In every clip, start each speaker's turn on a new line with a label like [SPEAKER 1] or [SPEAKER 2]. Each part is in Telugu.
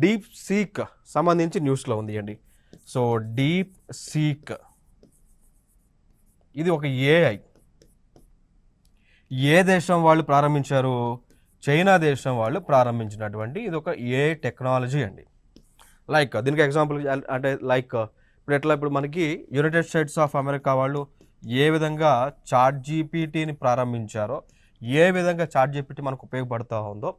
[SPEAKER 1] డీప్ సీక్ సంబంధించి న్యూస్లో ఉంది అండి. సో డీప్ సీక్ ఇది ఒక ఏఐ. ఏ దేశం వాళ్ళు ప్రారంభించారు? చైనా దేశం వాళ్ళు ప్రారంభించినటువంటి ఇది ఒక ఏఐ టెక్నాలజీ అండి. లైక్ దీనికి ఎగ్జాంపుల్ అంటే లైక్ ఇప్పుడు మనకి యునైటెడ్ స్టేట్స్ ఆఫ్ అమెరికా వాళ్ళు ఏ విధంగా చాట్ జీపీటీని ప్రారంభించారో, ఏ విధంగా చాట్ జీపీటీ మనకు ఉపయోగపడుతూ ఉందో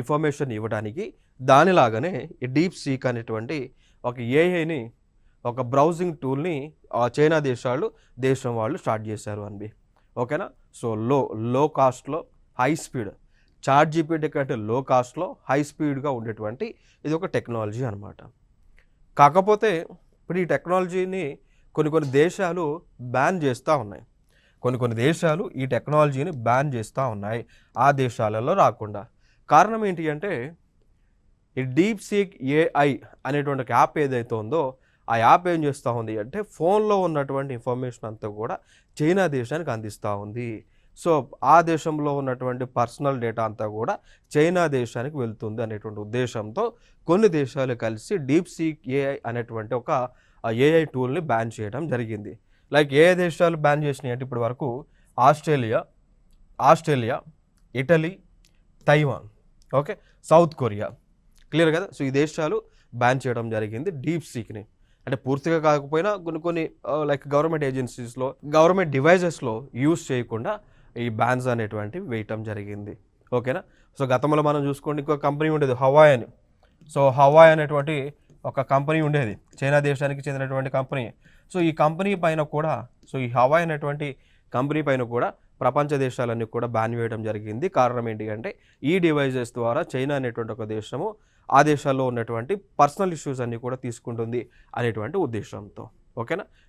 [SPEAKER 1] ఇన్ఫర్మేషన్ ఇవ్వడానికి, దానిలాగానే ఈ డీప్ సీక్ అనేటువంటి ఒక ఏఐని, ఒక బ్రౌజింగ్ టూల్ని చైనా దేశం వాళ్ళు స్టార్ట్ చేశారు అండి. ఓకేనా? సో లో కాస్ట్లో హై స్పీడ్, చాట్ జీపీటీ కంటే లో కాస్ట్లో హై స్పీడ్గా ఉండేటువంటి ఇది ఒక టెక్నాలజీ అనమాట. కాకపోతే ఇప్పుడు ఈ టెక్నాలజీని కొన్ని దేశాలు బ్యాన్ చేస్తూ ఉన్నాయి. కొన్ని దేశాలు ఈ టెక్నాలజీని బ్యాన్ చేస్తూ ఉన్నాయి, ఆ దేశాలలో రాకుండా. కారణం ఏంటి అంటే ఈ డీప్ సీక్ ఏఐ అనేటువంటి ఒక యాప్ ఏదైతే ఉందో ఆ యాప్ ఏం చేస్తూ ఉంది అంటే ఫోన్లో ఉన్నటువంటి ఇన్ఫర్మేషన్ అంతా కూడా చైనా దేశానికి అందిస్తూ ఉంది. సో ఆ దేశంలో ఉన్నటువంటి పర్సనల్ డేటా అంతా కూడా చైనా దేశానికి వెళ్తుంది అనేటువంటి ఉద్దేశంతో కొన్ని దేశాలు కలిసి డీప్ సీక్ ఏఐ అనేటువంటి ఒక ఏఐ టూల్ని బ్యాన్ చేయడం జరిగింది. లైక్ ఏ దేశాలు బ్యాన్ చేసినాయి అంటే ఇప్పటి వరకు Australia, Italy, Taiwan, okay, south Korea. Clear కదా? సో ఈ దేశాలు బ్యాన్ చేయడం జరిగింది డీప్ సీక్ని. అంటే పూర్తిగా కాకపోయినా కొన్ని లైక్ గవర్నమెంట్ ఏజెన్సీస్లో, గవర్నమెంట్ డివైజెస్లో యూజ్ చేయకుండా ఈ బ్యాన్స్ అనేటువంటివి వేయటం జరిగింది. ఓకేనా? సో గతంలో మనం చూసుకోండి, ఇంకో కంపెనీ ఉండేది హవాయ్ అని. సో హవాయ్ అనేటువంటి ఒక కంపెనీ ఉండేది, చైనా దేశానికి చెందినటువంటి కంపెనీ. సో ఈ కంపెనీ పైన కూడా, సో ఈ హవాయ్ అనేటువంటి కంపెనీ పైన కూడా ప్రపంచ దేశాలన్నీ కూడా బ్యాన్ వేయడం జరిగింది. కారణం ఏంటి అంటే ఈ డివైజెస్ ద్వారా చైనా అనేటువంటి ఒక దేశము ఆ దేశాల్లో ఉన్నటువంటి పర్సనల్ ఇష్యూస్ అన్నీ కూడా తీసుకుంటుంది అనేటువంటి ఉద్దేశంతో. ఓకేనా?